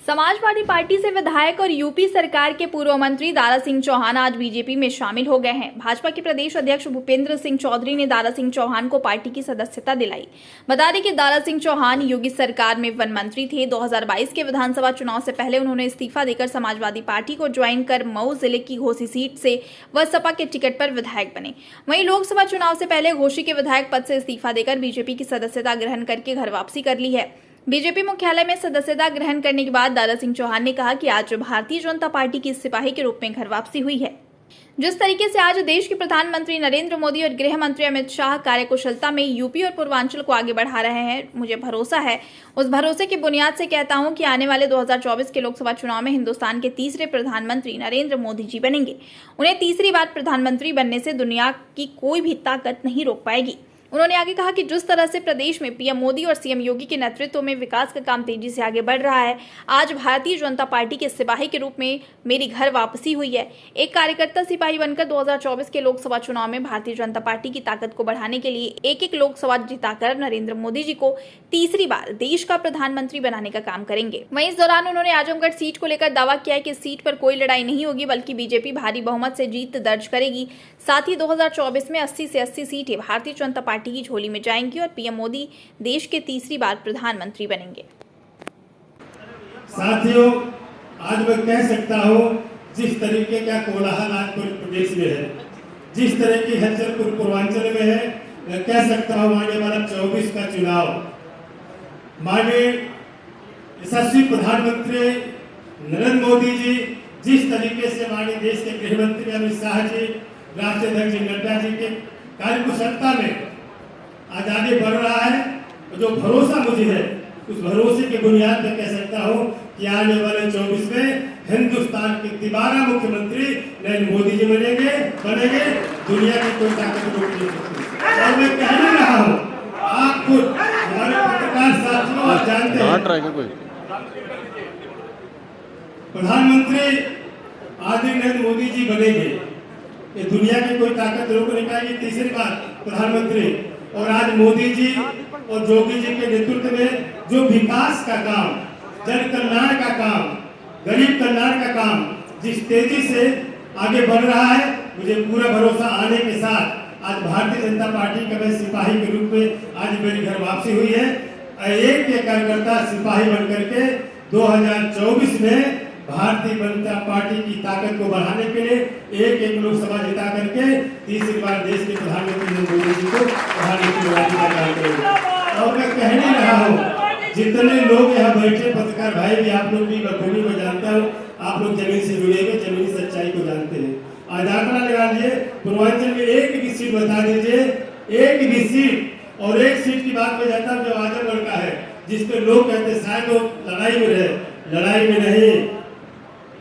Samajwadi party से विधायक और यूपी सरकार के पूर्व मंत्री दारा सिंह चौहान आज बीजेपी में शामिल हो गए हैं। भाजपा के प्रदेश अध्यक्ष भूपेंद्र सिंह चौधरी ने दारा सिंह चौहान को पार्टी की सदस्यता दिलाई। बता दें कि दारा सिंह चौहान योगी सरकार में वन मंत्री थे। 2022 के विधानसभा चुनाव से पहले उन्होंने इस्तीफा देकर समाजवादी पार्टी को ज्वाइन कर मऊ जिले की घोसी सीट से सपा के टिकट पर विधायक बने। वहीं लोकसभा चुनाव से पहले घोसी के विधायक पद से इस्तीफा देकर बीजेपी की सदस्यता ग्रहण करके घर वापसी कर ली है। बीजेपी मुख्यालय में सदस्यता ग्रहण करने के बाद दारा सिंह चौहान ने कहा कि आज भारतीय जनता पार्टी की सिपाही के रूप में घर वापसी हुई है। जिस तरीके से आज देश के प्रधानमंत्री नरेंद्र मोदी और गृह मंत्री अमित शाह कार्यकुशलता में यूपी और पूर्वांचल को आगे बढ़ा रहे हैं, मुझे भरोसा है। उस भरोसे की बुनियाद से कहता हूं कि आने वाले 2024 के लोकसभा चुनाव में हिंदुस्तान के तीसरे प्रधानमंत्री नरेंद्र मोदी जी बनेंगे। उन्हें तीसरी बार प्रधानमंत्री बनने से दुनिया की कोई भी ताकत नहीं रोक पाएगी। उन्होंने आगे कहा कि जिस तरह से प्रदेश में पीएम मोदी और सीएम योगी के नेतृत्व में विकास का काम तेजी से आगे बढ़ रहा है, आज भारतीय जनता पार्टी के सिपाही के रूप में मेरी घर वापसी हुई है। एक कार्यकर्ता सिपाही बनकर 2024 के लोकसभा चुनाव में भारतीय जनता पार्टी की ताकत को बढ़ाने के लिए एक लोकसभा जिताकर नरेंद्र मोदी जी को तीसरी बार देश का प्रधानमंत्री बनाने का काम करेंगे। वहीं इस दौरान उन्होंने आजमगढ़ सीट को लेकर दावा किया कि इस सीट पर कोई लड़ाई नहीं होगी, बल्कि बीजेपी भारी बहुमत से जीत दर्ज करेगी। साथ ही 2024 में 80 से 80 सीटें भारतीय जनता पार्टी की झोली में जाएंगी और पीएम मोदी देश के तीसरी बार प्रधानमंत्री बनेंगे। साथियों, आज मैं कह सकता हूं, जिस तरीके का कोलाहल आज पूरे प्रदेश में है, जिस तरह की हलचल पूर्वांचल में है, मैं कह सकता हूं आने वाला 24 का चुनाव माननीय यशस्वी प्रधानमंत्री नरेंद्र मोदी जी जिस तरीके से माननीय देश के गृह मंत्री अमित शाह जी, राष्ट्रीय अध्यक्ष नड्डा जी के कार्यकुशलता में आज आगे बढ़ रहा है, जो भरोसा मुझे है, उस भरोसे के बुनियाद पर कह सकता हूं कि आने वाले 24 में हिंदुस्तान के दोबारा मुख्यमंत्री नरेंद्र मोदी जी बनेंगे। दुनिया की कोई ताकत रोक नहीं सकती। और मैं कह नहीं रहा हूं, आप खुद हमारे पत्रकार साथियों आप जानते हैं, प्रधानमंत्री आदरणीय नरेंद्र मोदी जी बनेंगे, ये दुनिया की कोई ताकत रोक नहीं पाएगी तीसरी बार प्रधानमंत्री। और आज मोदी जी और योगी जी के नेतृत्व में जो विकास का काम, जन कल्याण का काम, गरीब कल्याण का काम जिस तेजी से आगे बढ़ रहा है, मुझे पूरा भरोसा आने के साथ आज भारतीय जनता पार्टी का मैं सिपाही के रूप में आज मेरी घर वापसी हुई है। एक कार्यकर्ता सिपाही बनकर के 2024 में भारतीय जनता पार्टी की ताकत को बढ़ाने के लिए एक लोकसभा जिता करके तीसरी बार देश के प्रधानमंत्री नरेंद्र मोदी जी को प्रधानमंत्री बनाने का काम करेंगे। और मैं कह नहीं रहा हूँ, जितने लोग यहाँ बैठे पत्रकार भाई भी, आप लोग भी बखूबी को जानता हूँ, आप लोग जमीन से जुड़े हुए, जमीनी सच्चाई को जानते हैं। आज आंकड़ा लगा लीजिए, पूर्वांचल में एक भी सीट बता दीजिए, एक भी सीट। और एक सीट की बात में जाता हूँ जो आजमगढ़ का है, जिसपे लोग कहते हैं शायद वो लड़ाई में रहे, लड़ाई में नहीं,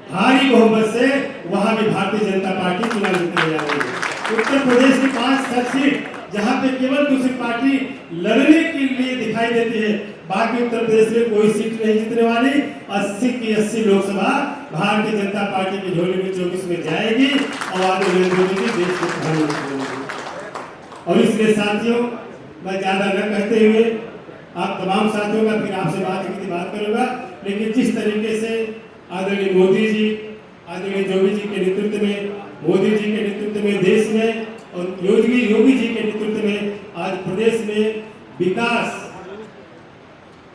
भारी बहुमत से वहां भी भारतीय जनता पार्टी चुनाव जीतने जा रही है। उत्तर प्रदेश की 5 सीट जहां पे केवल दूसरी पार्टी लड़ने के लिए दिखाई देती है, बाकी उत्तर प्रदेश में कोई सीट नहीं जीतने वाली। 80 की 80 लोकसभा भारतीय जनता पार्टी की झोली में 24 में जाएगी और आगे नरेंद्र मोदी जी देश के प्रधानमंत्री बनेंगे। और इसलिए साथियों, मैं ज्यादा न कहते हुए आप तमाम साथियों का फिर आपसे बात करूंगा, लेकिन जिस तरीके से आदरणीय मोदी जी, आदरणीय योगी जी के नेतृत्व में, मोदी जी के नेतृत्व में देश में और योगी जी के नेतृत्व में आज प्रदेश में विकास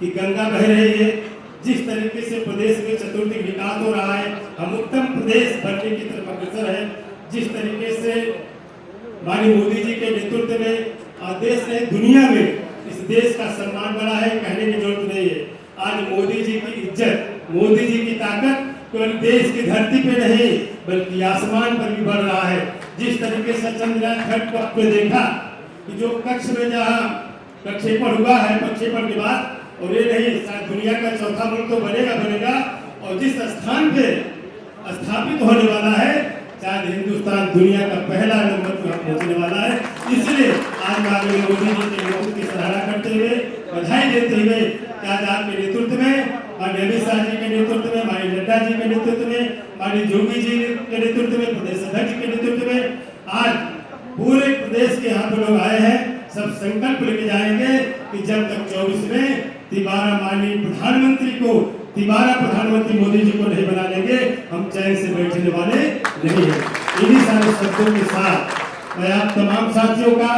की गंगा बह रही है। जिस तरीके से प्रदेश में चतुर्दिक विकास हो रहा है, हम उत्तम प्रदेश बनने की तरफ अग्रसर है। जिस तरीके से माननीय मोदी जी के नेतृत्व में देश ने दुनिया में इस देश का सम्मान बढ़ा है, कहने की जरूरत नहीं है। आज मोदी जी की इज्जत, मोदी जी की ताकत केवल देश की धरती पे नहीं बल्कि आसमान पर भी बढ़ रहा है। जिस तरीके से चंद्रयान थर्ड को देखा कि जो कक्ष में जहाँ प्रक्षेपण हुआ है, प्रक्षेपण के बाद, और ये नहीं शायद दुनिया का चौथा मुल्क तो बनेगा, और जिस स्थान पे स्थापित होने वाला है, शायद हिंदुस्तान दुनिया का पहला नंबर पर पहुंचने वाला है। इसलिए आज माननीय मोदी जी के नेतृत्व की सराहना करते हुए, बधाई देते हुए, आज आपके नेतृत्व में, माननीय अमित शाह जी के नेतृत्व में, माननीय नड्डा जी के नेतृत्व में, माननीय योगी जी के नेतृत्व में, प्रदेश अध्यक्ष के नेतृत्व में आज पूरे प्रदेश के यहाँ पे लोग आए हैं। सब संकल्प लेके जाएंगे कि जब तक 24 में दोबारा माननीय प्रधानमंत्री को दोबारा प्रधानमंत्री मोदी जी को नहीं बना लेंगे, हम चैन से बैठने वाले नहीं हैं। इन्हीं सारे शब्दों के साथ मैं आप तमाम साथियों का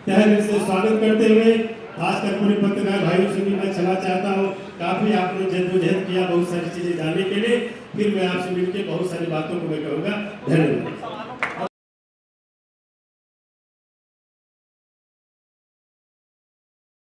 तहे दिल से स्वागत करते हुए खासकर पूरे पत्रकार भाइयों से भी मैं क्षमा चाहता हूँ। काफी आपने जद्दोजहद किया बहुत सारी चीजें जानने के लिए, फिर मैं आपसे मिलकर बहुत सारी बातों को मैं कहूँगा। धन्यवाद।